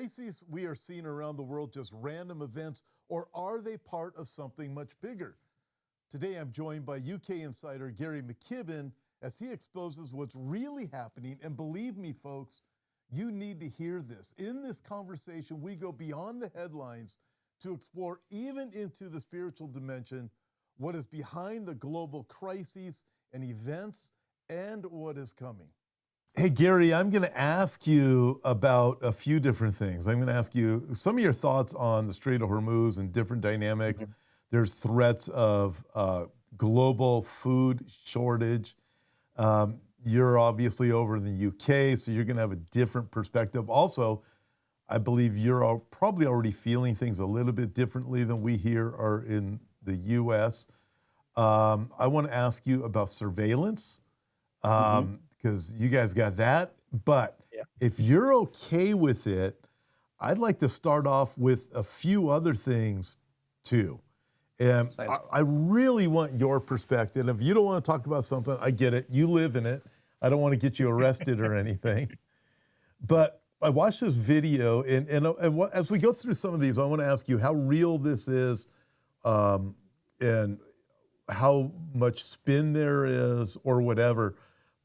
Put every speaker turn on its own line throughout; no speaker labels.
crises we are seeing around the world just random events, or are they part of something much bigger? Today, I'm joined by UK insider Gary McKibben as he exposes what's really happening. And believe me, folks, you need to hear this. In this conversation, we go beyond the headlines to explore even into the spiritual dimension, what is behind the global crises and events, and what is coming. Hey, Gary, I'm going to ask you about a few different things. I'm going to ask you some of your thoughts on the Strait of Hormuz and different dynamics. Mm-hmm. There's threats of global food shortage. You're obviously over in the UK, so you're going to have a different perspective. Also, I believe you're probably already feeling things a little bit differently than we here are in the US. I want to ask you about surveillance. Because you guys got that. But if you're okay with it, I'd like to start off with a few other things too. And I really want your perspective. If you don't want to talk about something, I get it. You live in it. I don't want to get you arrested or anything. But I watched this video, and as we go through some of these, I want to ask you how real this is and how much spin there is or whatever.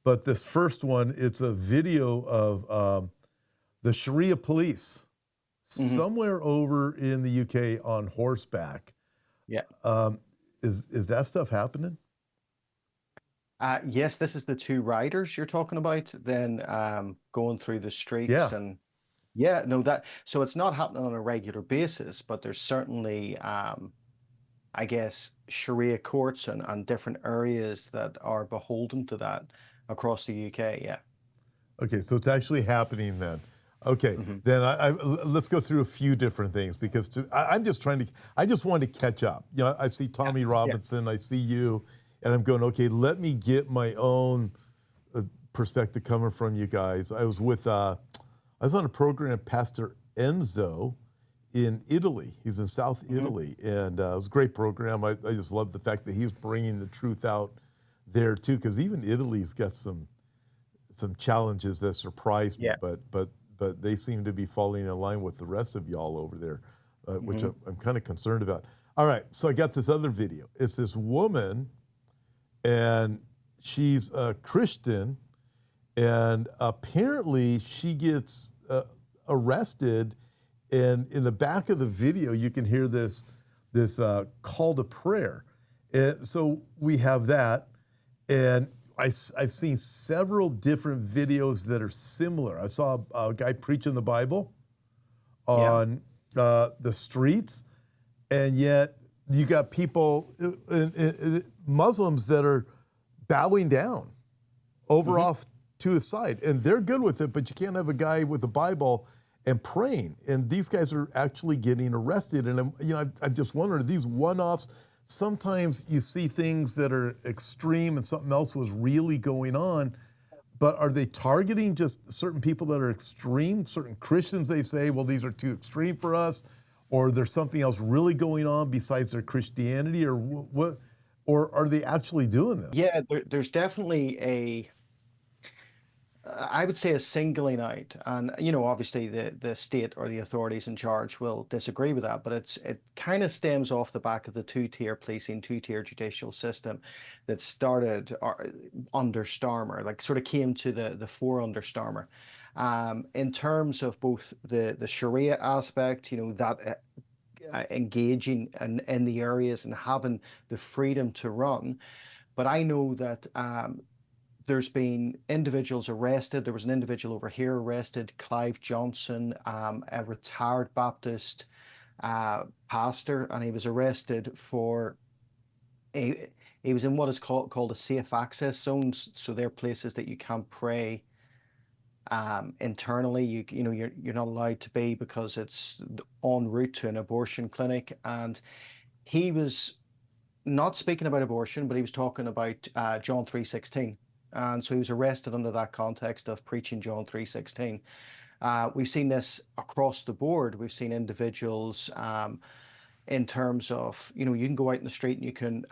But this first one, it's a video of the Sharia police somewhere over in the UK on horseback.
Yeah.
Is that stuff happening?
Yes, this is the two riders you're talking about, then going through the streets. And so it's not happening on a regular basis, but there's certainly, I guess, Sharia courts and different areas that are beholden to that across the UK, yeah.
Okay, so it's actually happening then. Okay, then let's go through a few different things because I just want to catch up. You know, I see Tommy Robinson, I see you, and I'm going, okay, let me get my own perspective coming from you guys. I was on a program, Pastor Enzo, in Italy. He's in South Italy, and it was a great program. I just love the fact that he's bringing the truth out there too, because even Italy's got some challenges that surprise me, but they seem to be falling in line with the rest of y'all over there, which I'm kind of concerned about. All right, so I got this other video. It's this woman, and she's a Christian, and apparently she gets arrested, and in the back of the video you can hear this call to prayer. And so we have that. And I've seen several different videos that are similar. I saw a guy preaching the Bible on the streets, and yet you got people, Muslims that are bowing down over off to his side, and they're good with it, but you can't have a guy with the Bible and praying. And these guys are actually getting arrested. And I'm just wondering, are these one-offs? Sometimes you see things that are extreme and something else was really going on, but are they targeting just certain people that are extreme, certain Christians they say, well, these are too extreme for us, or there's something else really going on besides their Christianity, or what, or are they actually doing this?
Yeah, there's definitely I would say a singling out, and obviously the state or the authorities in charge will disagree with that, but it kind of stems off the back of the two-tier policing, two-tier judicial system that started under Starmer, like sort of came to the fore under Starmer, in terms of both the Sharia aspect, that engaging in the areas and having the freedom to run. But I know that there's been individuals arrested. There was an individual over here arrested, Clive Johnson, a retired Baptist pastor, and he was arrested for he was in what is called a safe access zones. So they're places that you can't pray internally. You're not allowed to be because it's en route to an abortion clinic. And he was not speaking about abortion, but he was talking about John 3:16. And so he was arrested under that context of preaching John 3:16. We've seen this across the board. We've seen individuals in terms of, you can go out in the street and you can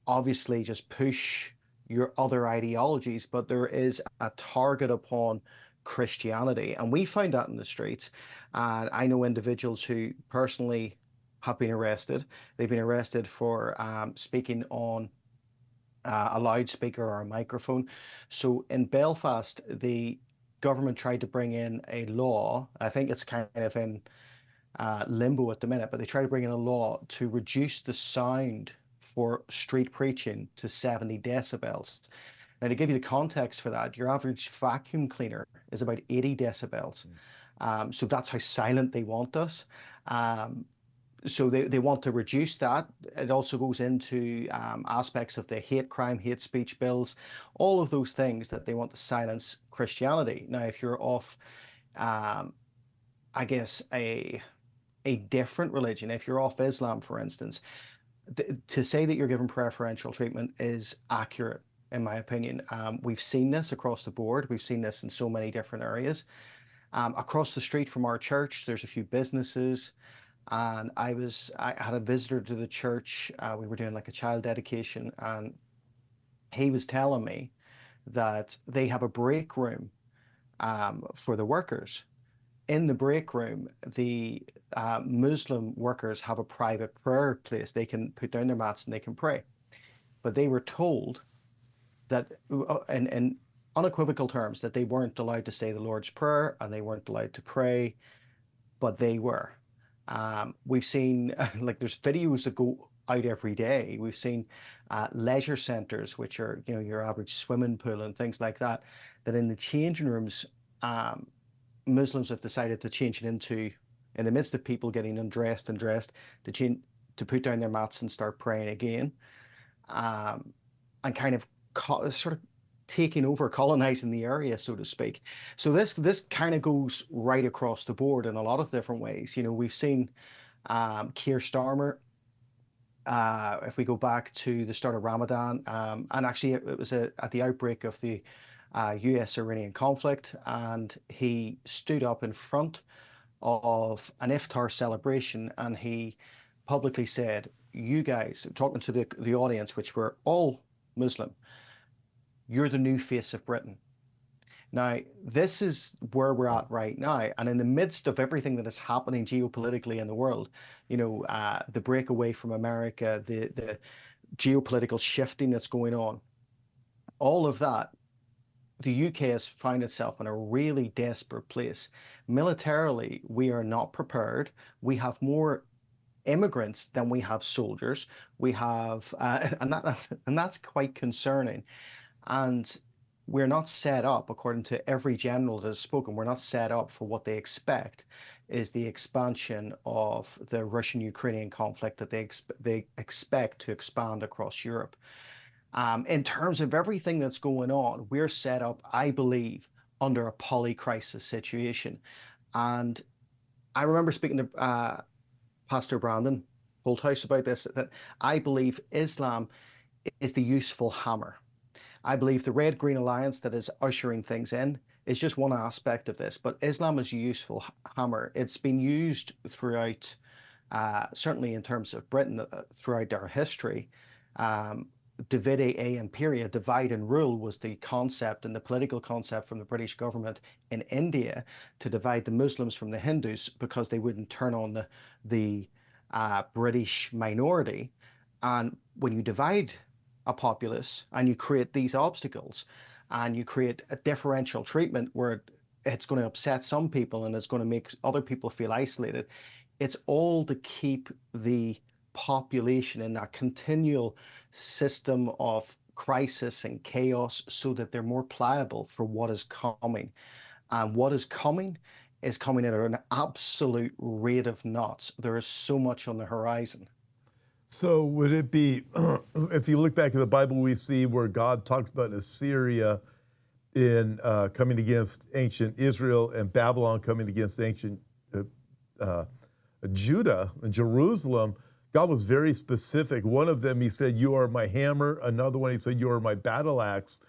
obviously just push your other ideologies, but there is a target upon Christianity. And we find that in the streets. And I know individuals who personally have been arrested. They've been arrested for speaking on a loudspeaker or a microphone. So in Belfast, the government tried to bring in a law. I think it's kind of in limbo at the minute, but they tried to bring in a law to reduce the sound for street preaching to 70 decibels. Now, to give you the context for that, your average vacuum cleaner is about 80 decibels. So that's how silent they want us. So they want to reduce that. It also goes into aspects of the hate crime, hate speech bills, all of those things that they want to silence Christianity. Now, if you're off, I guess, a different religion, if you're off Islam, for instance, to say that you're given preferential treatment is accurate, in my opinion. We've seen this across the board. We've seen this in so many different areas. Across the street from our church, there's a few businesses. And I had a visitor to the church. We were doing like a child dedication, and he was telling me that they have a break room for the workers. In the break room, the Muslim workers have a private prayer place. They can put down their mats and they can pray. But they were told that, in unequivocal terms, that they weren't allowed to say the Lord's Prayer and they weren't allowed to pray, but they were. We've seen like there's videos that go out every day. We've seen leisure centers, which are, you know, your average swimming pool and things like that, that in the changing rooms, Muslims have decided to change it into, in the midst of people getting undressed and dressed, to put down their mats and start praying again, and kind of sort of taking over, colonizing the area, so to speak. So this kind of goes right across the board in a lot of different ways. You know, we've seen Keir Starmer, if we go back to the start of Ramadan, and actually it was at the outbreak of the US-Iranian conflict, and he stood up in front of an iftar celebration and he publicly said, you guys, talking to the audience, which were all Muslim, you're the new face of Britain. Now, this is where we're at right now. And in the midst of everything that is happening geopolitically in the world, you know, the breakaway from America, the geopolitical shifting that's going on, all of that, the UK has found itself in a really desperate place. Militarily, we are not prepared. We have more immigrants than we have soldiers. We have, and that's quite concerning. And we're not set up, according to every general that has spoken, we're not set up for what they expect is the expansion of the Russian-Ukrainian conflict that they expect to expand across Europe. In terms of everything that's going on, we're set up, I believe, under a poly-crisis situation. And I remember speaking to Pastor Brandon Holthouse about this, that I believe Islam is the useful hammer. I believe the Red-Green Alliance that is ushering things in is just one aspect of this, but Islam is a useful hammer. It's been used throughout, certainly in terms of Britain, throughout our history. Divide et imperia, divide and rule, was the concept and the political concept from the British government in India to divide the Muslims from the Hindus because they wouldn't turn on the British minority. And when you divide a populace and you create these obstacles and you create a differential treatment where it's going to upset some people and it's going to make other people feel isolated, it's all to keep the population in that continual system of crisis and chaos so that they're more pliable for what is coming. And what is coming at an absolute rate of knots. There is so much on the horizon.
So would it be, if you look back at the Bible, we see where God talks about Assyria in coming against ancient Israel and Babylon coming against ancient Judah and Jerusalem. God was very specific. One of them, he said, you are my hammer. Another one, he said, you are my battle axe.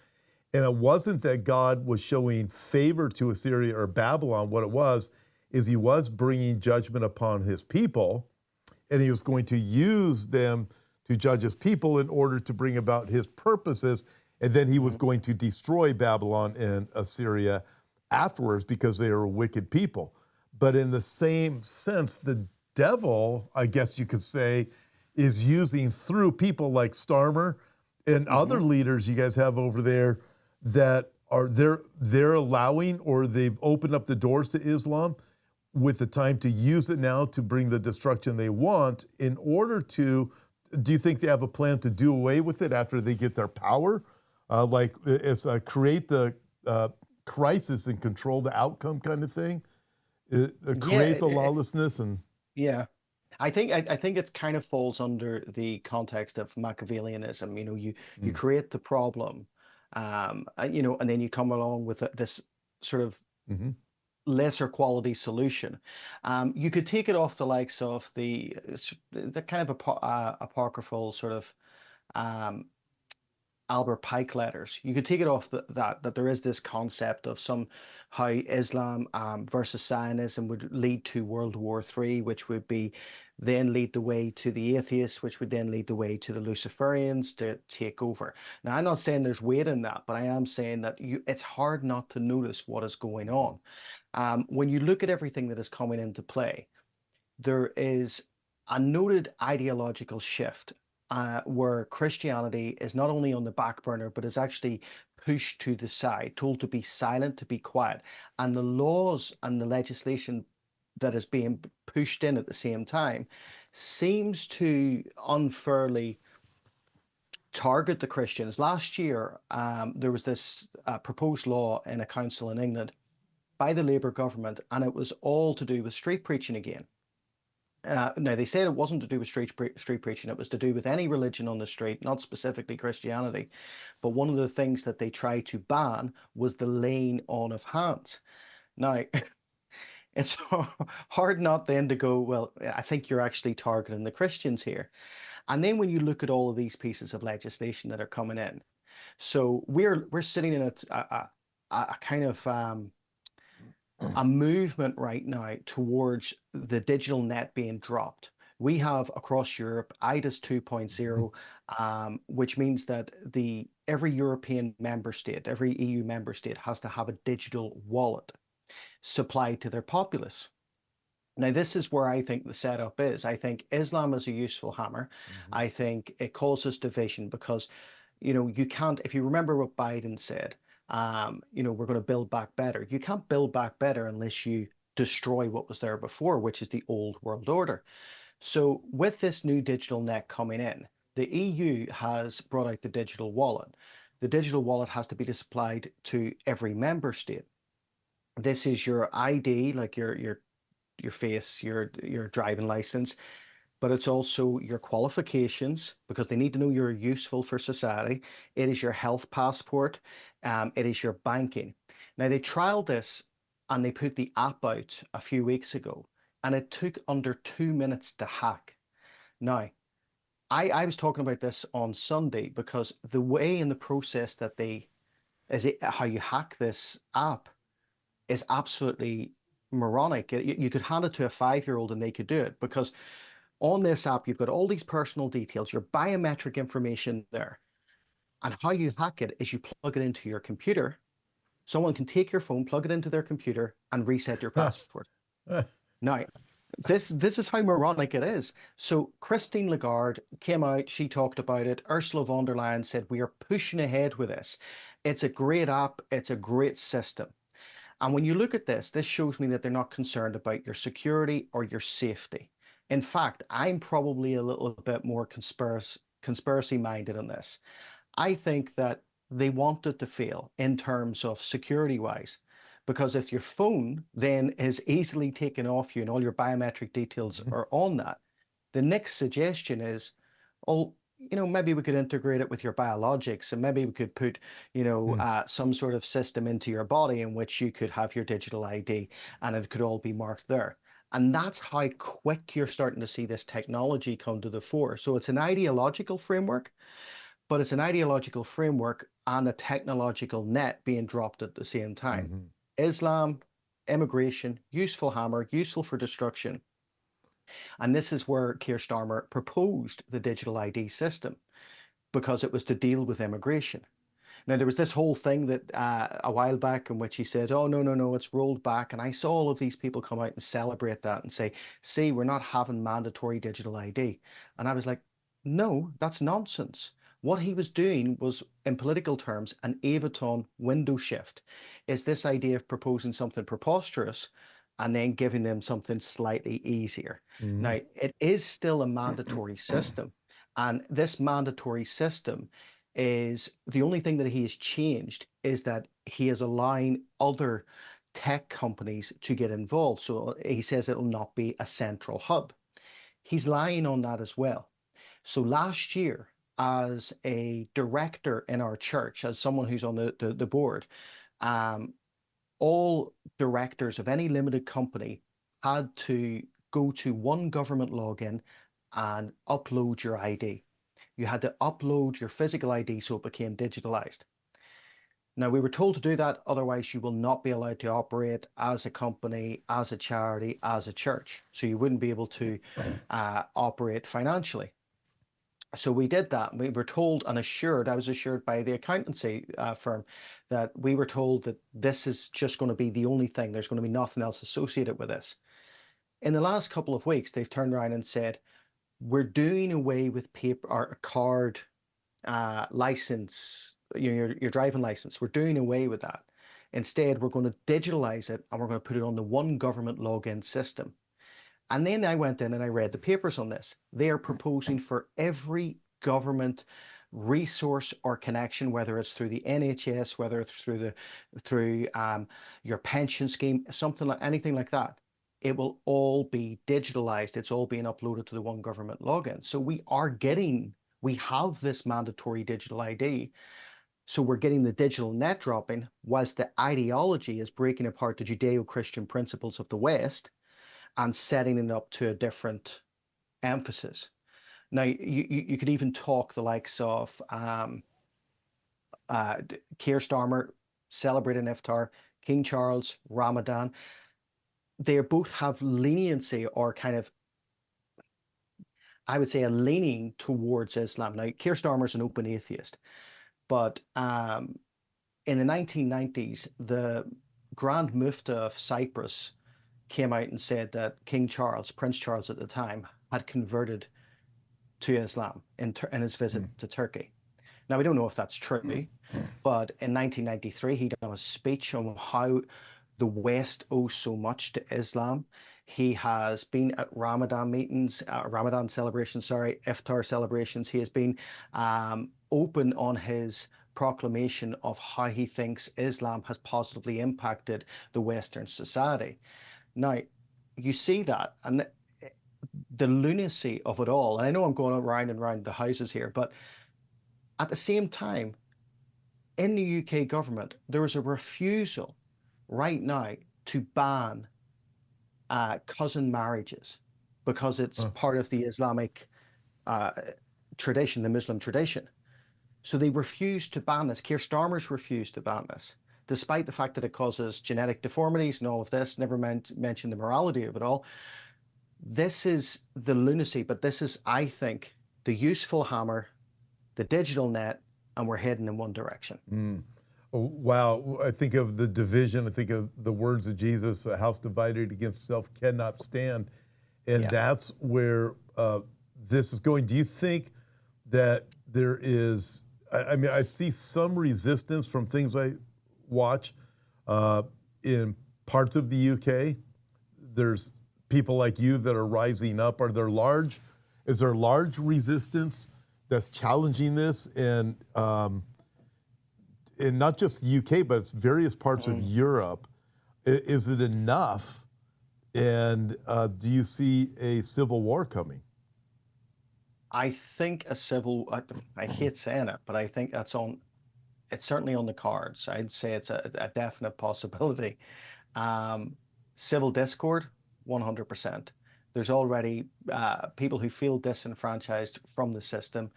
And it wasn't that God was showing favor to Assyria or Babylon. What it was is he was bringing judgment upon his people, and he was going to use them to judge his people in order to bring about his purposes. And then he was going to destroy Babylon and Assyria afterwards because they are a wicked people. But in the same sense, the devil, I guess you could say, is using through people like Starmer and other leaders you guys have over there that are they're allowing, or they've opened up the doors to Islam with the time to use it now to bring the destruction they want in order to. Do you think they have a plan to do away with it after they get their power? Like it's create the crisis and control the outcome kind of thing? Create the lawlessness and.
Yeah. I think it kind of falls under the context of Machiavellianism. You know, you create the problem, you know, and then you come along with this sort of lesser quality solution. You could take it off the likes of the kind of apocryphal sort of Albert Pike letters. You could take it off that there is this concept of how Islam versus Zionism would lead to World War III, which would be then lead the way to the atheists, which would then lead the way to the Luciferians to take over. Now, I'm not saying there's weight in that, but I am saying that it's hard not to notice what is going on. When you look at everything that is coming into play, there is a noted ideological shift where Christianity is not only on the back burner, but is actually pushed to the side, told to be silent, to be quiet. And the laws and the legislation that is being pushed in at the same time seems to unfairly target the Christians. Last year, there was this proposed law in a council in England by the Labour government, and it was all to do with street preaching again. Now, they said it wasn't to do with street preaching, it was to do with any religion on the street, not specifically Christianity. But one of the things that they tried to ban was the laying on of hands. Now, it's hard not then to go, well, I think you're actually targeting the Christians here. And then when you look at all of these pieces of legislation that are coming in, so we're sitting in a kind of a movement right now towards the digital net being dropped. We have across Europe IDAS 2.0, which means that every European member state, every EU member state has to have a digital wallet supplied to their populace. Now, this is where I think the setup is. I think Islam is a useful hammer. I think it causes division because, you know, you can't, if you remember what Biden said, you know, we're going to build back better. You can't build back better unless you destroy what was there before, which is the old world order. So with this new digital net coming in, the EU has brought out the digital wallet. The digital wallet has to be supplied to every member state. This is your ID, like your face, your driving license, but it's also your qualifications because they need to know you're useful for society. It is your health passport. It is your banking. Now, they trialed this and they put the app out a few weeks ago, and it took under 2 minutes to hack. Now, I was talking about this on Sunday because the way and the process that how you hack this app is absolutely moronic. You could hand it to a 5-year-old and they could do it because on this app, you've got all these personal details, your biometric information there. And how you hack it is you plug it into your computer. Someone can take your phone, plug it into their computer, and reset your password. Now, this is how moronic it is. So Christine Lagarde came out, she talked about it. Ursula von der Leyen said, we are pushing ahead with this. It's a great app. It's a great system. And when you look at this, this shows me that they're not concerned about your security or your safety. In fact, I'm probably a little bit more conspiracy minded on this. I think that they want it to fail in terms of security wise, because if your phone then is easily taken off you and all your biometric details are on that, the next suggestion is, oh, you know, maybe we could integrate it with your biologics and maybe we could put, you know, some sort of system into your body in which you could have your digital ID and it could all be marked there. And that's how quick you're starting to see this technology come to the fore. So it's an ideological framework, but it's an ideological framework and a technological net being dropped at the same time. Islam, immigration, useful hammer, useful for destruction. And this is where Keir Starmer proposed the digital ID system because it was to deal with immigration. Now, there was this whole thing that a while back in which he said, oh, no, no, no, it's rolled back. And I saw all of these people come out and celebrate that and say, see, we're not having mandatory digital ID. And I was like, no, that's nonsense. What he was doing was, in political terms, an Avaton window shift. Is this idea of proposing something preposterous and then giving them something slightly easier.
Mm-hmm.
Now, it is still a mandatory system. And this mandatory system is the only thing that he has changed is that he is allowing other tech companies to get involved. So he says it'll not be a central hub. He's lying on that as well. So last year, as a director in our church, as someone who's on the board, um, all directors of any limited company had to go to one government login and upload your ID. You had to upload your physical ID so it became digitalized. Now, we were told to do that, otherwise you will not be allowed to operate as a company, as a charity, as a church. So you wouldn't be able to operate financially. So we did that. We were told and assured, I was assured by the accountancy firm that we were told that this is just going to be the only thing. There's going to be nothing else associated with this. In the last couple of weeks, they've turned around and said, we're doing away with paper or card license, your driving license. We're doing away with that. Instead, we're going to digitalize it and we're going to put it on the one government login system. And then I went in and I read the papers on this. They are proposing for every government resource or connection, whether it's through the NHS, whether it's through your pension scheme, something like anything like that. It will all be digitalized. It's all being uploaded to the one government login. So we have this mandatory digital ID. So we're getting the digital net dropping, whilst the ideology is breaking apart the Judeo-Christian principles of the West and setting it up to a different emphasis. Now, you could even talk the likes of Keir Starmer celebrating Iftar, King Charles, Ramadan. They both have leniency or kind of, I would say, a leaning towards Islam. Now, Keir Starmer is an open atheist, but in the 1990s, the Grand Mufti of Cyprus came out and said that King Charles, Prince Charles at the time, had converted to Islam in his visit to Turkey. Now, we don't know if that's true, but in 1993, he done a speech on how the West owes so much to Islam. He has been at Ramadan meetings, Ramadan celebrations, Iftar celebrations. He has been open on his proclamation of how he thinks Islam has positively impacted the Western society. Now, you see that, and the lunacy of it all, and I know I'm going around and around the houses here, but at the same time, in the UK government, there is a refusal right now to ban cousin marriages because it's part of the Islamic tradition, the Muslim tradition. So they refuse to ban this. Keir Starmer's refused to ban this, despite the fact that it causes genetic deformities and all of this, never mention the morality of it all. This is the lunacy, but this is, I think, the useful hammer, the digital net, and we're heading in one direction.
Oh, wow. I think of the division. I think of the words of Jesus, a house divided against itself cannot stand. And that's where this is going. Do you think that there is, I mean, I see some resistance from things I watch in parts of the UK. There's people like you that are rising up. Is there large resistance that's challenging this? And not just the UK, but it's various parts of Europe. Is it enough? And do you see a civil war coming?
I think I hate saying it, but I think it's certainly on the cards. I'd say it's a definite possibility. Civil discord, 100%. There's already people who feel disenfranchised from the system.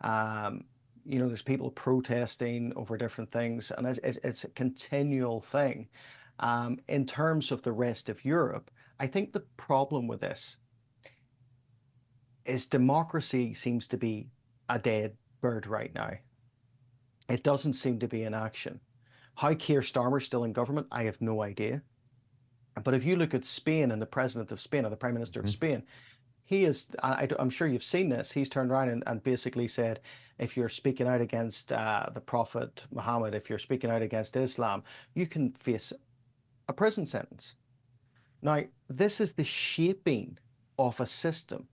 There's people protesting over different things, and it's a continual thing. In terms of the rest of Europe, I think the problem with this is democracy seems to be a dead bird right now. It doesn't seem to be in action. How Keir Starmer's still in government, I have no idea. But if you look at Spain and the president of Spain or the prime minister of
Mhm.
Spain, he is, I'm sure you've seen this, he's turned around and basically said, if you're speaking out against the Prophet Muhammad, if you're speaking out against Islam, you can face a prison sentence. Now, this is the shaping of a system.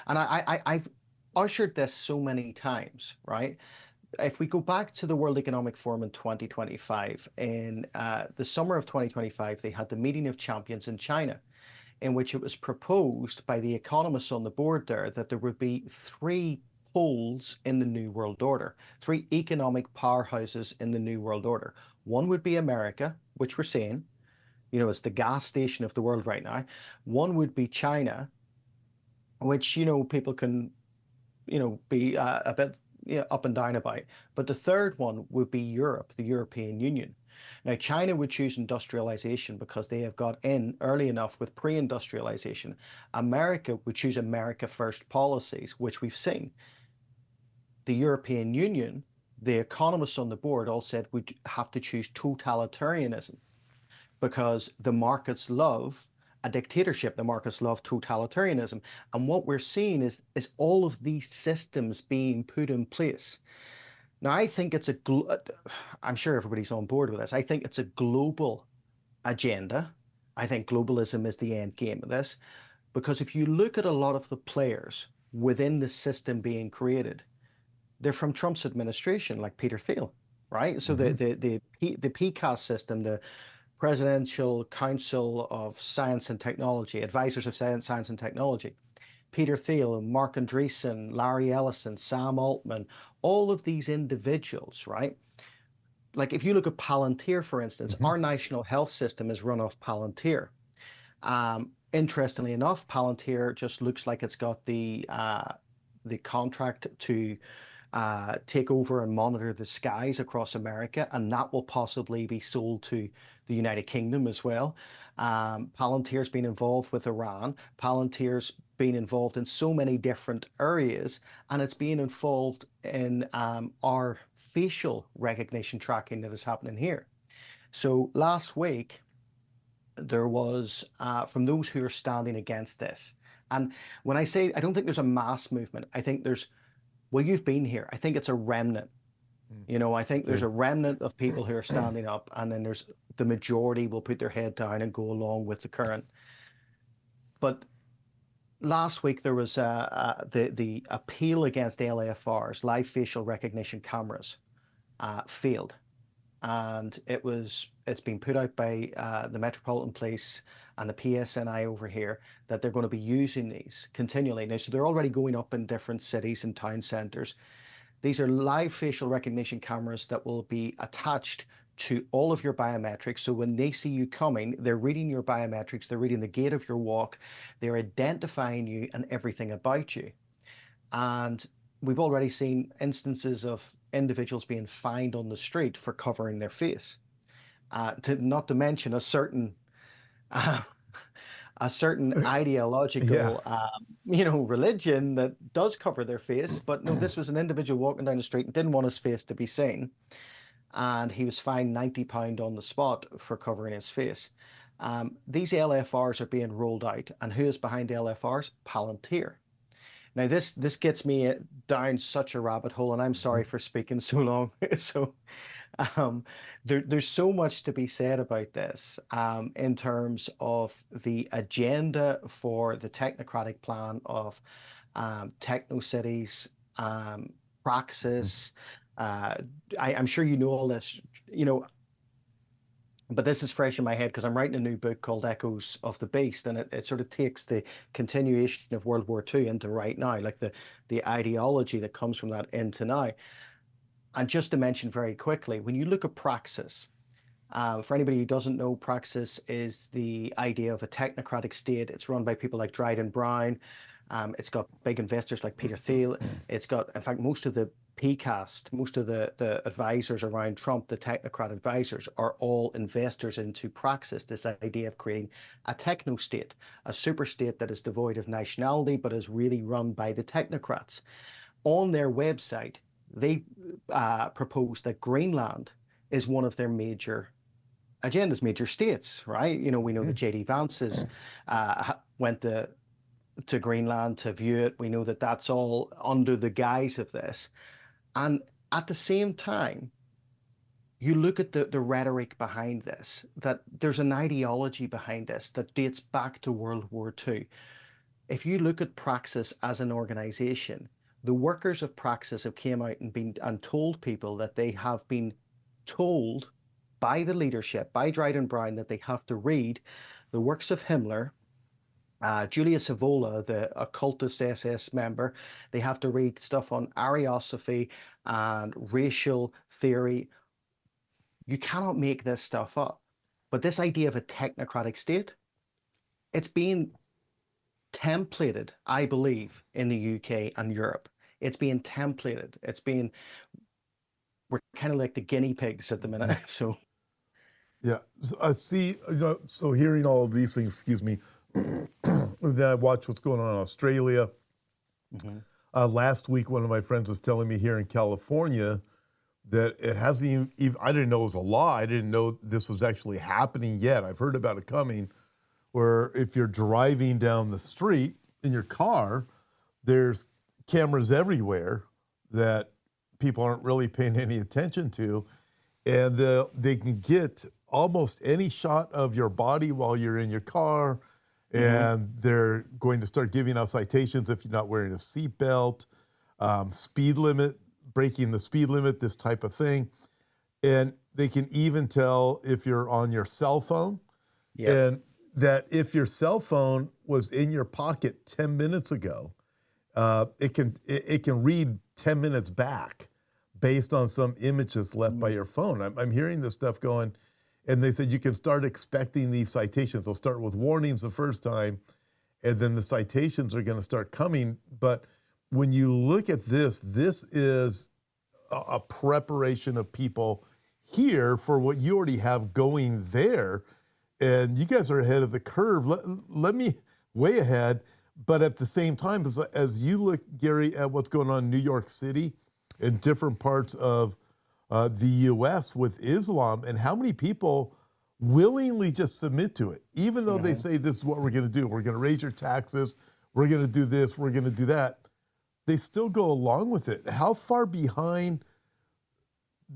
And I've ushered this so many times, right? If we go back to the World Economic Forum in 2025, in the summer of 2025, they had the meeting of champions in China, in which it was proposed by the economists on the board there that there would be three poles in the New World Order, three economic powerhouses in the New World Order. One would be America, which we're seeing, it's the gas station of the world right now. One would be China, which, people can, be a bit up and down about. But the third one would be Europe, the European Union. Now, China would choose industrialization because they have got in early enough with pre-industrialization. America would choose America first policies, which we've seen. The European Union, the economists on the board all said we'd have to choose totalitarianism because the markets love a dictatorship. The markets love totalitarianism. And what we're seeing is all of these systems being put in place. Now, I think I'm sure everybody's on board with this. I think it's a global agenda. I think globalism is the end game of this. Because if you look at a lot of the players within the system being created, they're from Trump's administration, like Peter Thiel, right? So
Mhm.
the PCAS system, the Presidential Council of Science and Technology, Advisors of Science and Technology, Peter Thiel, Mark Andreessen, Larry Ellison, Sam Altman, all of these individuals, right? Like if you look at Palantir, for instance,
Mhm.
our national health system is run off Palantir. Interestingly enough, Palantir just looks like it's got the contract to take over and monitor the skies across America, and that will possibly be sold to the United Kingdom as well. Palantir's been involved with Iran. Palantir's been involved in so many different areas, and it's being involved in our facial recognition tracking that is happening here. So last week, there was from those who are standing against this. And when I say I don't think there's a mass movement, I think well, you've been here. I think it's a remnant.
Mm.
I think there's
Okay.
a remnant of people who are standing up, and then there's the majority will put their head down and go along with the current. But last week there was the appeal against LFRs, live facial recognition cameras, failed, and it's been put out by the Metropolitan Police and the PSNI over here that they're going to be using these continually now. So they're already going up in different cities and town centres. These are live facial recognition cameras that will be attached to all of your biometrics. So when they see you coming, they're reading your biometrics, they're reading the gait of your walk, they're identifying you and everything about you. And we've already seen instances of individuals being fined on the street for covering their face. Not to mention uh, a certain
Yeah.
ideological, religion that does cover their face. But no, this was an individual walking down the street and didn't want his face to be seen, and he was fined £90 on the spot for covering his face. These LFRs are being rolled out, and who is behind LFRs? Palantir. Now, this gets me down such a rabbit hole, and I'm sorry
Mhm.
for speaking so long. So, um, there's so much to be said about this in terms of the agenda for the technocratic plan of techno cities,
Mhm.
praxis. Uh, I'm sure you know all this, but this is fresh in my head because I'm writing a new book called Echoes of the Beast, and it sort of takes the continuation of World War II into right now, like the ideology that comes from that into now. And just to mention very quickly, when you look at praxis, for anybody who doesn't know, praxis is the idea of a technocratic state. It's run by people like Dryden Brown. It's got big investors like Peter Thiel. It's got, in fact, most of the PCAST, most of the advisors around Trump, the technocrat advisors, are all investors into praxis, this idea of creating a techno state, a super state that is devoid of nationality, but is really run by the technocrats. On their website, they proposed that Greenland is one of their major agendas, major states, right? You know, we know that J.D. Vance went to Greenland to view it. We know that that's all under the guise of this. And at the same time, you look at the rhetoric behind this, that there's an ideology behind this that dates back to World War II. If you look at Praxis as an organization, the workers of Praxis have came out and told people that they have been told by the leadership, by Dryden Brown, that they have to read the works of Himmler, Julius Evola, the occultist SS member. They have to read stuff on Ariosophy and racial theory. You cannot make this stuff up. But this idea of a technocratic state, it's being templated, I believe, in the UK and Europe. It's being templated. We're kind of like the guinea pigs at the minute. So
yeah, so I see. So hearing all of these things, excuse me. Then I watch what's going on in Australia. Last week, one of my friends was telling me here in California that it hasn't even, I didn't know it was a law. I didn't know this was actually happening yet. I've heard about it coming, where if you're driving down the street in your car, there's cameras everywhere that people aren't really paying any attention to, and they can get almost any shot of your body while you're in your car, and they're going to start giving out citations if you're not wearing a seatbelt, speed limit, breaking the speed limit, this type of thing. And they can even tell if you're on your cell phone, and that if your cell phone was in your pocket 10 minutes ago, it can read 10 minutes back based on some images left by your phone. I'm hearing this stuff going, and they said you can start expecting these citations. They'll start with warnings the first time, and then the citations are going to start coming. But when you look at this, this is a preparation of people here for what you already have going there. And you guys are ahead of the curve. Let me way ahead. But at the same time, as you look, Gary, at what's going on in New York City and different parts of the U.S. with Islam, and how many people willingly just submit to it, even though they say this is what we're going to do. We're going to raise your taxes. We're going to do this. We're going to do that. They still go along with it. How far behind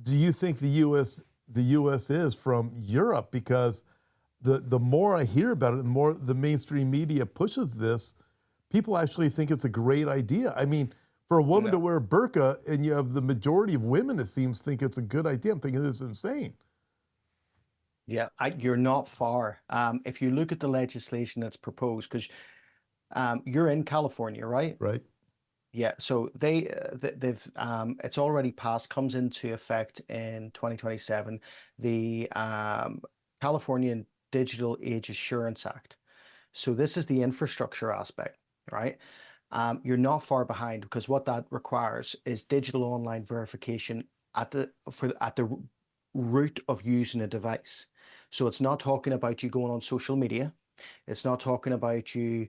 do you think the U.S. is from Europe? Because the more I hear about it, the more the mainstream media pushes this, people actually think it's a great idea. I mean, for a woman to wear a burqa, and you have the majority of women, it seems, think it's a good idea. I'm thinking this is insane.
yeah, you're not far. If you look at the legislation that's proposed, because you're in California, right?
Right.
Yeah, so they've it's already passed, comes into effect in 2027, the Californian Digital Age Assurance Act. So this is the infrastructure aspect, right? You're not far behind, because what that requires is digital online verification at the root of using a device. So it's not talking about you going on social media. It's not talking about you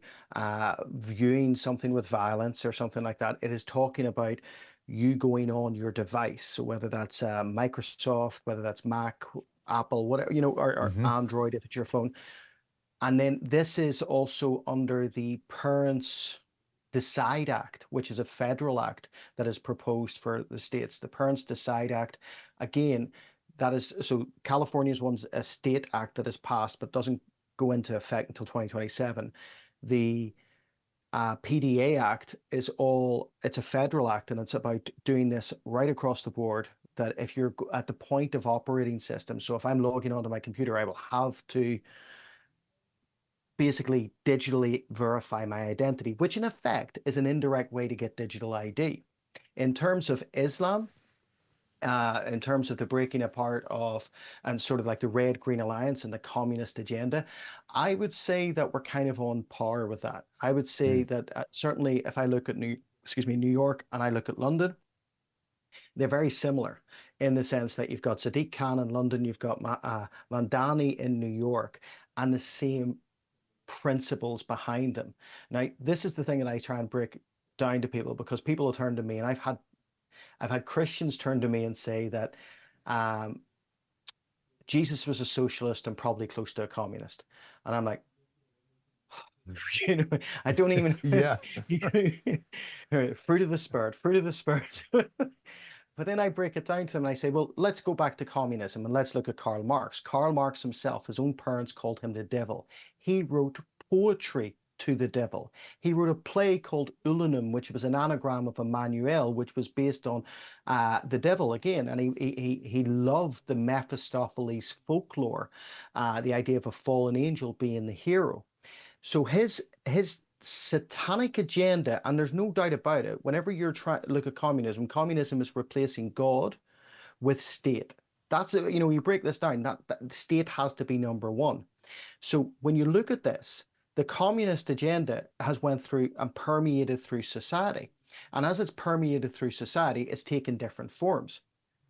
viewing something with violence or something like that. It is talking about you going on your device. So whether that's Microsoft, whether that's Mac, Apple, whatever, or Android if it's your phone. And then this is also under the Parents Decide Act, which is a federal act that is proposed for the states. The Parents Decide Act, again, so California's one's a state act that is passed but doesn't go into effect until 2027. The PDA Act it's a federal act, and it's about doing this right across the board, that if you're at the point of operating system, so if I'm logging onto my computer, I will have to basically digitally verify my identity, which in effect is an indirect way to get digital ID. In terms of Islam, in terms of the breaking apart of, and sort of like the Red Green Alliance and the communist agenda, I would say that we're kind of on par with that. I would say that certainly if I look at New York and I look at London, they're very similar in the sense that you've got Sadiq Khan in London, you've got Mandani in New York, and the same principles behind them. Now, this is the thing that I try and break down to people, because people will turn to me, and I've had Christians turn to me and say that um, Jesus was a socialist and probably close to a communist. And I'm like, you know, I don't even
Yeah.
fruit of the spirit, fruit of the spirit. But then I break it down to them and I say, well, let's go back to communism and let's look at Karl Marx. Karl Marx himself, his own parents called him the devil. He wrote poetry to the devil. He wrote a play called Ulanum, which was an anagram of Emmanuel, which was based on the devil again. And he loved the Mephistopheles folklore, the idea of a fallen angel being the hero. So his satanic agenda, and there's no doubt about it, whenever you're trying to look at communism, communism is replacing God with state. That's you know, you break this down, that state has to be number one. So when you look at this, the communist agenda has went through and permeated through society. And as it's permeated through society, it's taken different forms.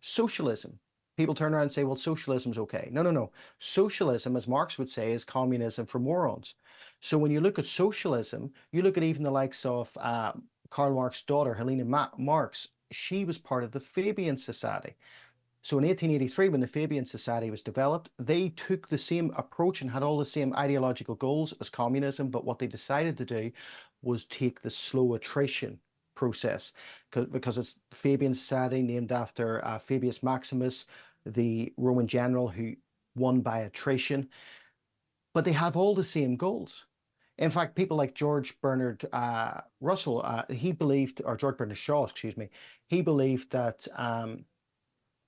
Socialism. People turn around and say, well, socialism's okay. No, no, no. Socialism, as Marx would say, is communism for morons. So when you look at socialism, you look at even the likes of Karl Marx's daughter, Helena Marx. She was part of the Fabian Society. So in 1883, when the Fabian Society was developed, they took the same approach and had all the same ideological goals as communism. But what they decided to do was take the slow attrition process, because it's Fabian Society, named after Fabius Maximus, the Roman general who won by attrition. But they have all the same goals. In fact, people like George Bernard Russell, he believed, or George Bernard Shaw, excuse me, he believed that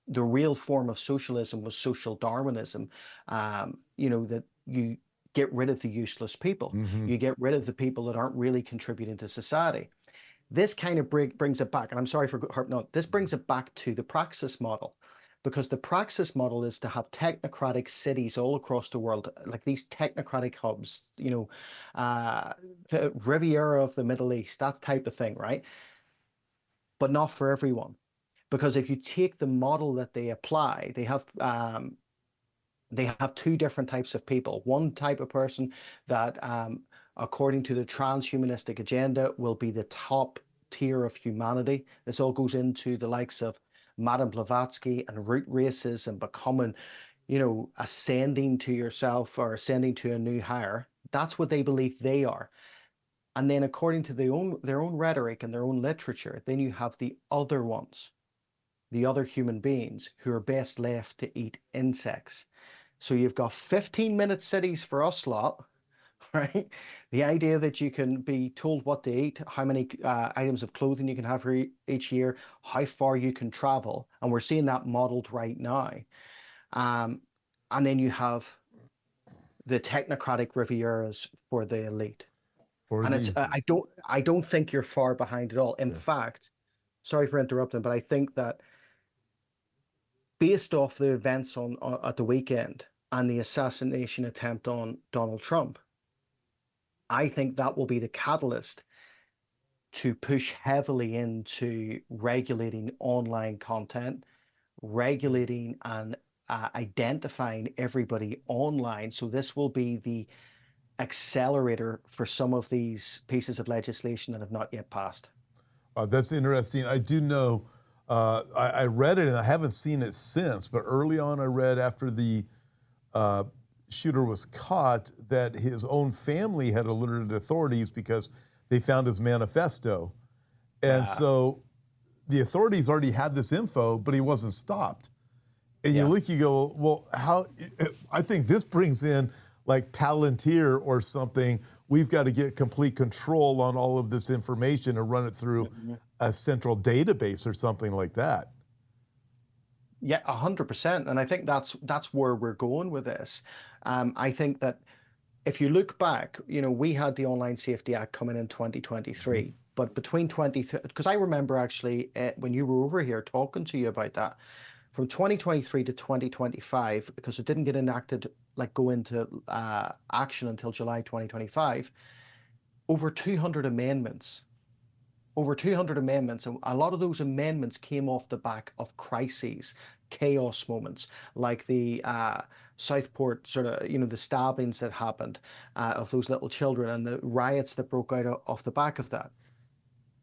the real form of socialism was social Darwinism. You know, that you get rid of the useless people.
Mm-hmm.
You get rid of the people that aren't really contributing to society. This kind of brings it back, and I'm sorry for harping on, this brings it back to the praxis model, because the praxis model is to have technocratic cities all across the world, like these technocratic hubs, you know, the Riviera of the Middle East, that type of thing, right? But not for everyone. Because if you take the model that they apply, they have two different types of people. One type of person that, according to the transhumanistic agenda, will be the top tier of humanity. This all goes into the likes of Madame Blavatsky and root races and becoming, you know, ascending to yourself or ascending to a new higher. That's what they believe they are. And then according to their own rhetoric and their own literature, then you have the other ones, the other human beings who are best left to eat insects. So you've got 15-minute cities for us lot, right? The idea that you can be told what to eat, how many items of clothing you can have for each year, how far you can travel. And we're seeing that modeled right now. And then you have the technocratic Rivieras for the elite. And it's I don't think you're far behind at all. In fact, sorry for interrupting, but I think that based off the events at the weekend and the assassination attempt on Donald Trump, I think that will be the catalyst to push heavily into regulating online content, regulating and identifying everybody online. So this will be the accelerator for some of these pieces of legislation that have not yet passed.
That's interesting. I do know, I read it and I haven't seen it since, but early on I read after the shooter was caught that his own family had alerted authorities because they found his manifesto. And so the authorities already had this info, but he wasn't stopped. And you look, you go, well, how? I think this brings in like Palantir or something. We've got to get complete control on all of this information and run it through a central database or something like that.
Yeah, 100%. And I think that's where we're going with this. I think that if you look back, you know, we had the Online Safety Act coming in 2023, but between because I remember actually when you were over here talking to you about that, from 2023 to 2025, because it didn't get enacted, like go into action until July 2025, over 200 amendments. Over 200 amendments, and a lot of those amendments came off the back of crises, chaos moments, like the Southport sort of, you know, the stabbings that happened of those little children and the riots that broke out off the back of that.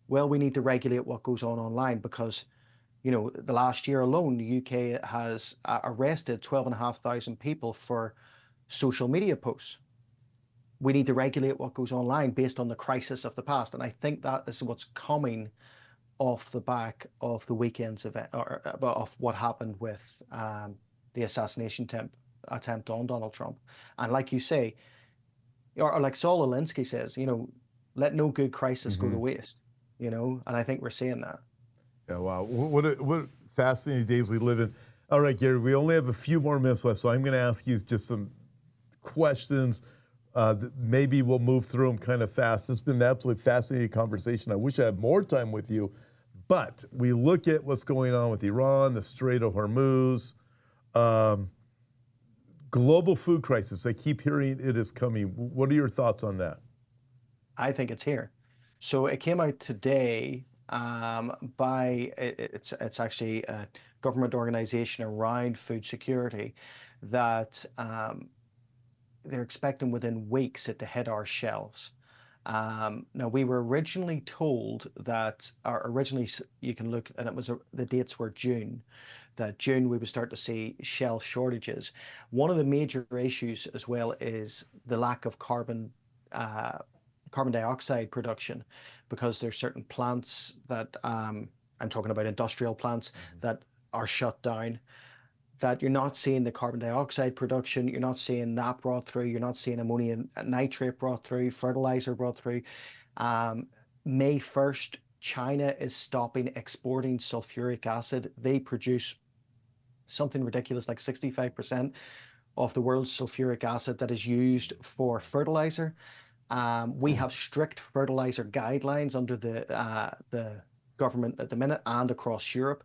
Well, we need to regulate what goes on online because The last year alone, the UK has arrested 12,500 people for social media posts. We need to regulate what goes online based on the crisis of the past. And I think that is what's coming off the back of the weekend's event, or of what happened with the assassination attempt on Donald Trump. And like you say, or like Saul Alinsky says, let no good crisis go to waste, and I think we're seeing that.
Yeah, wow. What fascinating days we live in. All right, Gary, we only have a few more minutes left, so I'm going to ask you just some questions. Maybe we'll move through them kind of fast. It's been an absolutely fascinating conversation. I wish I had more time with you, but we look at what's going on with Iran, the Strait of Hormuz, global food crisis. I keep hearing it is coming. What are your thoughts on that?
I think it's here. So it came out today it's actually a government organization around food security that they're expecting within weeks it to hit our shelves. Now, we were originally told that, or originally you can look, and the dates were June, that June we would start to see shelf shortages. One of the major issues as well is the lack of carbon dioxide production, because there's certain plants that, I'm talking about industrial plants, that are shut down, that you're not seeing the carbon dioxide production, you're not seeing that brought through, you're not seeing ammonium nitrate brought through, fertilizer brought through. May 1st, China is stopping exporting sulfuric acid. They produce something ridiculous like 65% of the world's sulfuric acid that is used for fertilizer. We have strict fertilizer guidelines under the government at the minute and across Europe.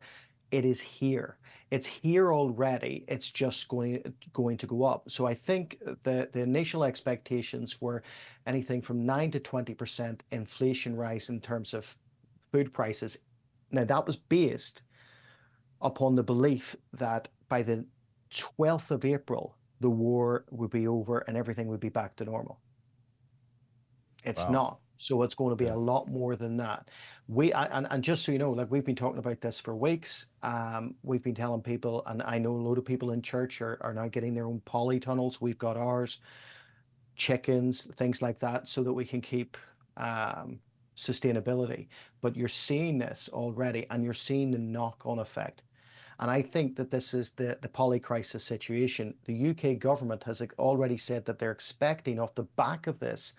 It is here. It's here already. It's just going to go up. So I think the initial expectations were anything from 9 to 20% inflation rise in terms of food prices. Now, that was based upon the belief that by the 12th of April, the war would be over and everything would be back to normal. It's not. So it's going to be a lot more than that. And just so you know, like, we've been talking about this for weeks. We've been telling people, and I know a load of people in church are now getting their own polytunnels. We've got ours, chickens, things like that, so that we can keep sustainability. But you're seeing this already, and you're seeing the knock-on effect. And I think that this is the poly-crisis situation. The UK government has already said that they're expecting, off the back of this,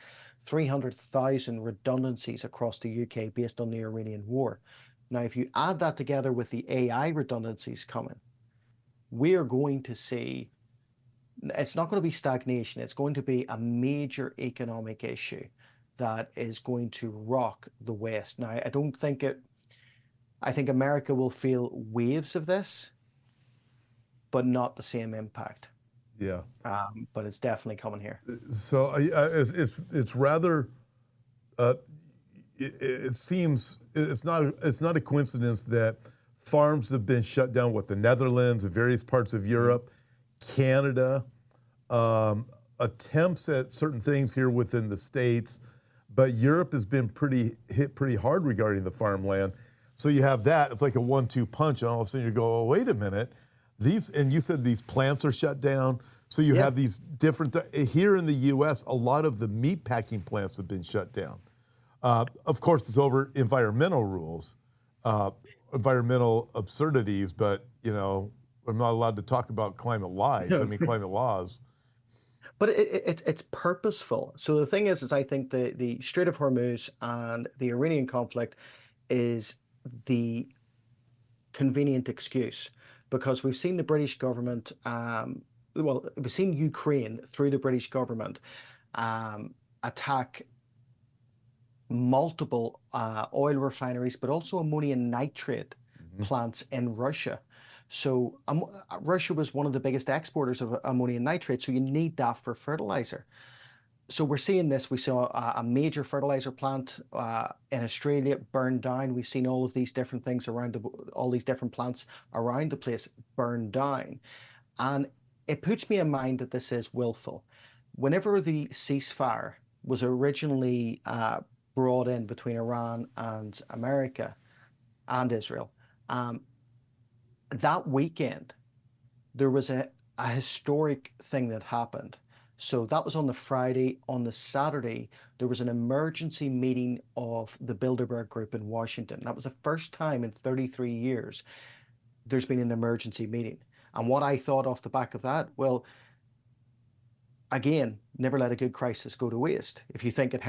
300,000 redundancies across the UK based on the Iranian war. Now, if you add that together with the AI redundancies coming, we are going to see, it's not going to be stagnation, it's going to be a major economic issue that is going to rock the West. Now, I think America will feel waves of this, but not the same impact.
Yeah.
But it's definitely coming here.
So it's rather, it seems, it's not a coincidence that farms have been shut down, the Netherlands, various parts of Europe, Canada, attempts at certain things here within the States, but Europe has been hit pretty hard regarding the farmland. So you have that, it's like a 1-2 punch, and all of a sudden you go, oh, wait a minute. And you said these plants are shut down. So you have these different, here in the US, a lot of the meat packing plants have been shut down. Of course, it's over environmental rules, environmental absurdities, but, I'm not allowed to talk about climate lies. I mean, climate laws.
But it's purposeful. So the thing is I think the Strait of Hormuz and the Iranian conflict is the convenient excuse, because we've seen the British government, we've seen Ukraine through the British government attack multiple oil refineries, but also ammonium nitrate plants in Russia. So Russia was one of the biggest exporters of ammonium nitrate, so you need that for fertilizer. So we're seeing this. We saw a major fertilizer plant in Australia burned down. We've seen all of these different things all these different plants around the place burned down. And it puts me in mind that this is willful. Whenever the ceasefire was originally brought in between Iran and America and Israel, that weekend, there was a historic thing that happened. So that was on the Friday. On the Saturday, there was an emergency meeting of the Bilderberg Group in Washington. That was the first time in 33 years there's been an emergency meeting. And what I thought off the back of that, well, again, never let a good crisis go to waste. If you think of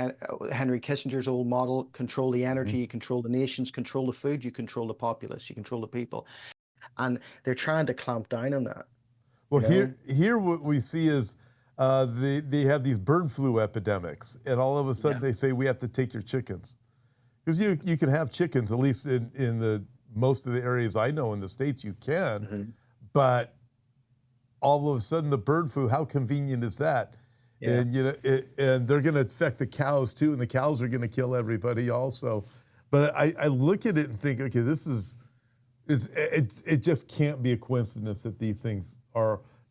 Henry Kissinger's old model, control the energy, you control the nations, control the food, you control the populace, you control the people. And they're trying to clamp down on that.
Well,
You know?
here what we see is they have these bird flu epidemics, and all of a sudden
Yeah.
they say we have to take your chickens. Because you can have chickens, at least in the most of the areas I know in the States you can,
Mhm.
but all of a sudden the bird flu, how convenient is that?
Yeah.
And and they're going to affect the cows too, and the cows are going to kill everybody also. But I look at it and think, okay, it just can't be a coincidence that these things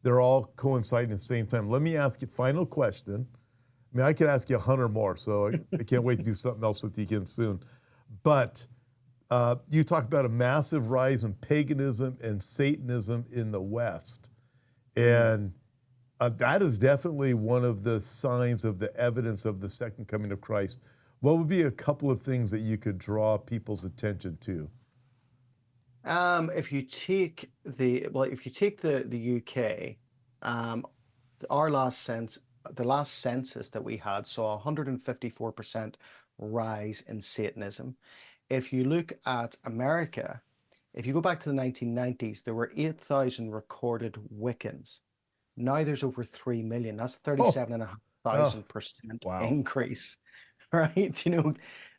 they're all coinciding at the same time. Let me ask you final question. I mean, I could ask you 100 more, so I can't wait to do something else with you again soon. But you talk about a massive rise in paganism and Satanism in the West. And that is definitely one of the signs of the evidence of the second coming of Christ. What would be a couple of things that you could draw people's attention to?
If you take the UK, um, our the last census that we had saw 154% rise in Satanism. If you look at America, if you go back to the 1990s, there were 8,000 recorded Wiccans. Now there's over 3 million. That's
Oh, oh,
37,500%
wow.
increase, right?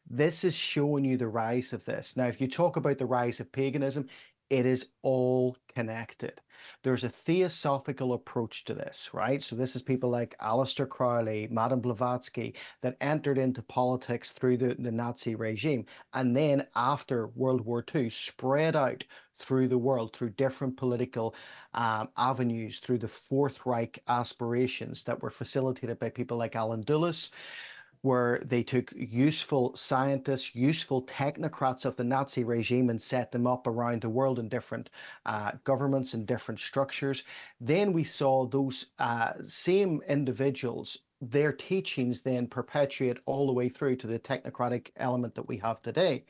This is showing you the rise of this. Now, if you talk about the rise of paganism, it is all connected. There's a theosophical approach to this, right? So this is people like Aleister Crowley, Madame Blavatsky that entered into politics through the Nazi regime, and then after World War II spread out through the world through different political avenues, through the Fourth Reich aspirations that were facilitated by people like Alan Dulles, where they took useful scientists, useful technocrats of the Nazi regime and set them up around the world in different governments and different structures. Then we saw those same individuals, their teachings then perpetuate all the way through to the technocratic element that we have today.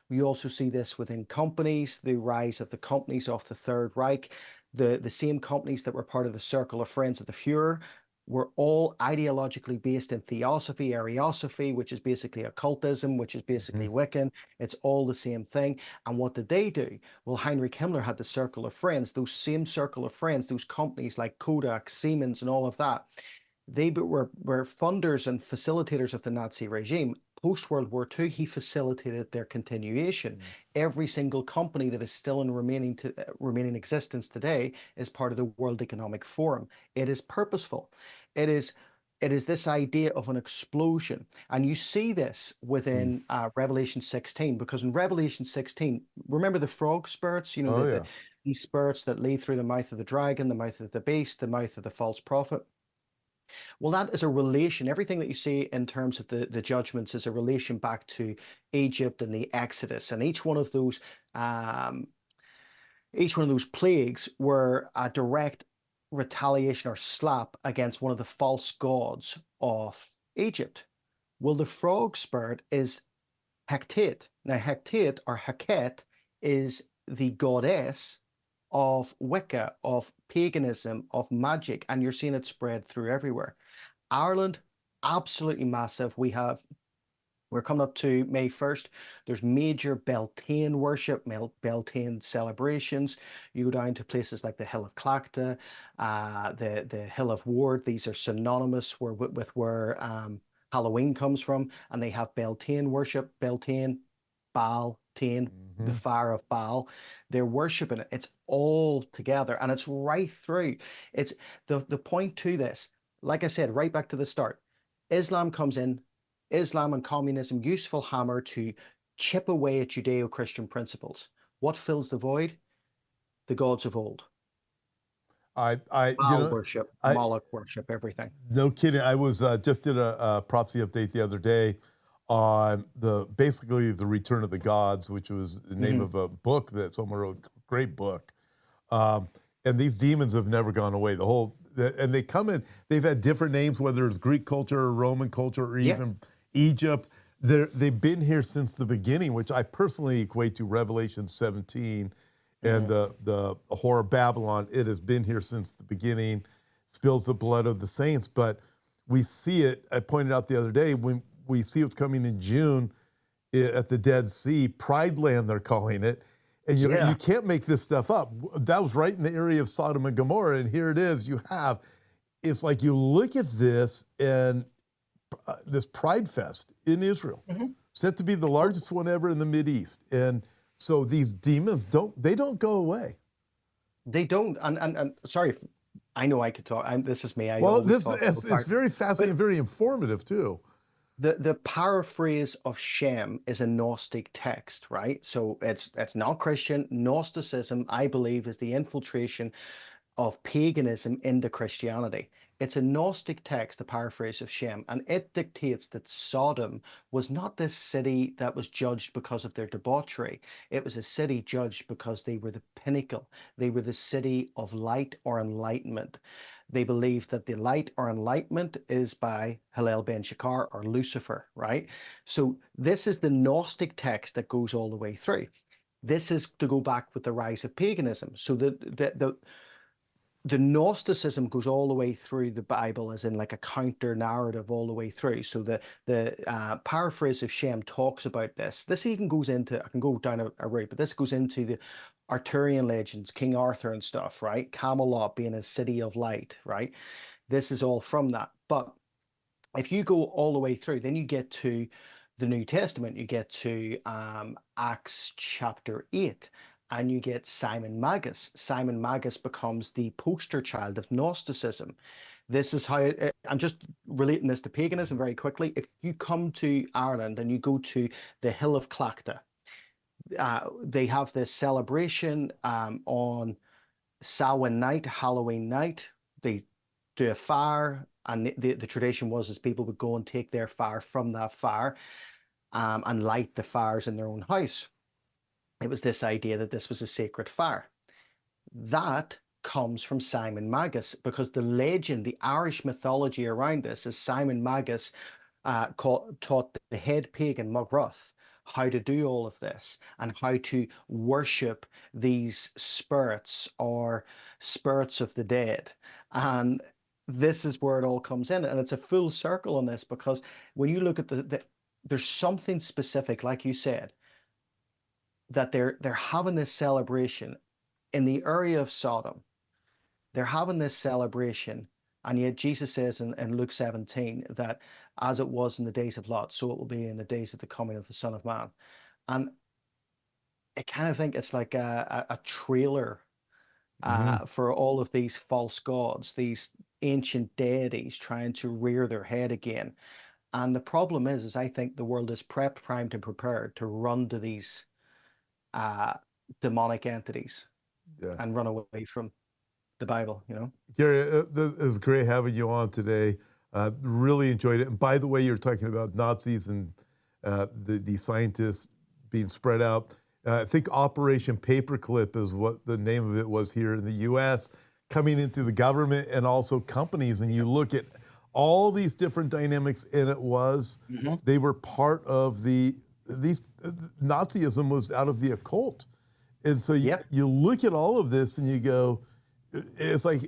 We also see this within companies, the rise of the companies of the Third Reich. The same companies that were part of the circle of friends of the Fuhrer were all ideologically based in theosophy, Ariosophy, which is basically occultism, which is basically Wiccan. It's all the same thing. And what did they do? Well, Heinrich Himmler had the circle of friends, those same circle of friends, those companies like Kodak, Siemens, and all of that. They were funders and facilitators of the Nazi regime. Post World War II, he facilitated their continuation. Every single company that is still in remaining existence today is part of the World Economic Forum. It is purposeful. It is this idea of an explosion. And you see this within Revelation 16, because in Revelation 16, remember the frog spirits,
Oh, yeah.
these spirits that lead through the mouth of the dragon, the mouth of the beast, the mouth of the false prophet. Well, that is a relation. Everything that you see in terms of the judgments is a relation back to Egypt and the Exodus, and each one of those plagues were a direct retaliation or slap against one of the false gods of Egypt. Well, the frog spirit is Hecate. Now, Hecate or Heket is the goddess of Wicca, of paganism, of magic, and you're seeing it spread through everywhere. Ireland, absolutely massive. We're coming up to May 1st. There's major Beltane worship, Beltane celebrations. You go down to places like the Hill of Clachta, the Hill of Ward. These are synonymous with where Halloween comes from, and they have Beltane worship, Beltane, Baal, Tane, the fire of Baal. They're worshiping it. It's all together, and it's right through. It's the point to this, like I said, right back to the start. Islam comes in, Islam and communism, useful hammer to chip away at Judeo-Christian principles. What fills the void? The gods of old.
You
Baal
know,
worship,
I
Moloch worship, everything.
no kidding. I was just did a prophecy update the other day on basically the return of the gods, which was the name
Mhm.
of a book that someone wrote. Great book. And these demons have never gone away. And they come in, they've had different names, whether it's Greek culture or Roman culture or
Yeah.
even Egypt. They've been here since the beginning, which I personally equate to Revelation 17 and the whore of Babylon. It has been here since the beginning, spills the blood of the saints. But we see it, I pointed out the other day, when we see what's coming in June at the Dead Sea, Pride Land they're calling it. And you can't make this stuff up. That was right in the area of Sodom and Gomorrah, and here it is. It's like you look at this and this Pride Fest in Israel, set to be the largest one ever in the Mideast. And so these demons don't go away.
They don't. And sorry, I know I could talk. This is me.
It's very fascinating, very informative too.
The paraphrase of Shem is a Gnostic text, right? So it's not Christian. Gnosticism, I believe, is the infiltration of paganism into Christianity. It's a Gnostic text, the paraphrase of Shem, and it dictates that Sodom was not this city that was judged because of their debauchery. It was a city judged because they were the pinnacle. They were the city of light or enlightenment. They believe that the light or enlightenment is by Hillel ben Shakar or Lucifer, right? So this is the Gnostic text that goes all the way through. This is to go back with the rise of paganism. So the Gnosticism goes all the way through the Bible, as in like a counter narrative all the way through. So the paraphrase of Shem talks about this. This even goes into, I can go down a route, but this goes into the Arthurian legends, King Arthur and stuff, right? Camelot being a city of light, right? This is all from that. But if you go all the way through, then you get to the New Testament, you get to Acts chapter 8, and you get Simon Magus. Simon Magus becomes the poster child of Gnosticism. This is how, I'm just relating this to paganism very quickly. If you come to Ireland and you go to the Hill of Clachta, they have this celebration on Samhain night, Halloween night. They do a fire, and the tradition was people would go and take their fire from that fire and light the fires in their own house. It was this idea that this was a sacred fire. That comes from Simon Magus, because the legend, the Irish mythology around this is Simon Magus taught the head pagan Mugrath how to do all of this and how to worship these spirits or spirits of the dead. And this is where it all comes in. And it's a full circle on this, because when you look at there's something specific, like you said, that they're having this celebration in the area of Sodom. They're having this celebration, and yet Jesus says in Luke 17 that as it was in the days of Lot, so it will be in the days of the coming of the Son of Man. And I kind of think it's like a trailer for all of these false gods, these ancient deities trying to rear their head again. And the problem is I think the world is prepped, primed, and prepared to run to these demonic entities and run away from the Bible, you know?
Gary, it was great having you on today. Really enjoyed it. And by the way, you're talking about Nazis and the scientists being spread out. I think Operation Paperclip is what the name of it was here in the U.S., coming into the government and also companies. And you look at all these different dynamics, and they were part of Nazism was out of the occult. And so you look at all of this and you go, it's like,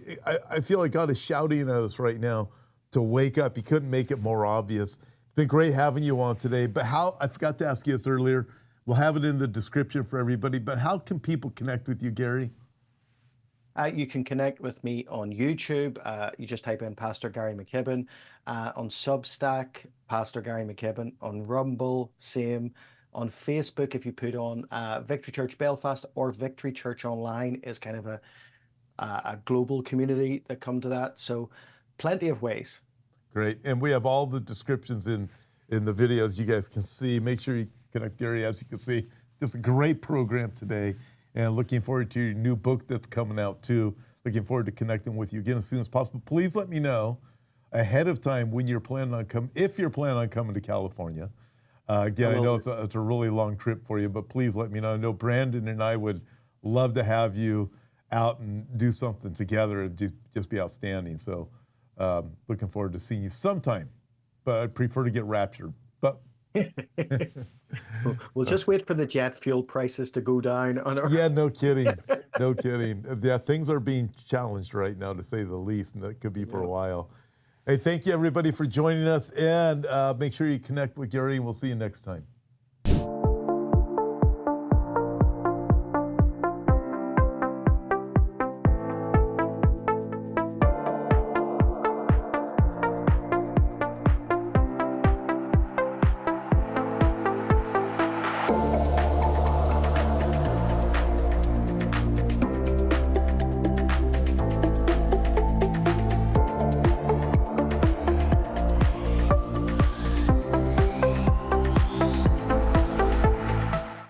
I feel like God is shouting at us right now to wake up. He couldn't make it more obvious. It's been great having you on today. But I forgot to ask you this earlier. We'll have it in the description for everybody. But how can people connect with you, Gary?
You can connect with me on YouTube. You just type in Pastor Gary McKibben. On Substack, Pastor Gary McKibben. On Rumble, same. On Facebook, if you put on Victory Church Belfast or Victory Church Online, is kind of a global community that come to that. So plenty of ways.
Great. And we have all the descriptions in the videos you guys can see. Make sure you connect, Gary, as you can see. Just a great program today. And looking forward to your new book that's coming out too. Looking forward to connecting with you again as soon as possible. Please let me know ahead of time when you're planning on if you're planning on coming to California. Again, I know it's a really long trip for you, but please let me know. I know Brandon and I would love to have you out and do something together. It'd just be outstanding. So looking forward to seeing you sometime, but I'd prefer to get raptured. But
we'll just wait for the jet fuel prices to go down.
Yeah, no kidding. No kidding. Yeah, things are being challenged right now, to say the least, and that could be for a while. Hey, thank you, everybody, for joining us, and make sure you connect with Gary, and we'll see you next time.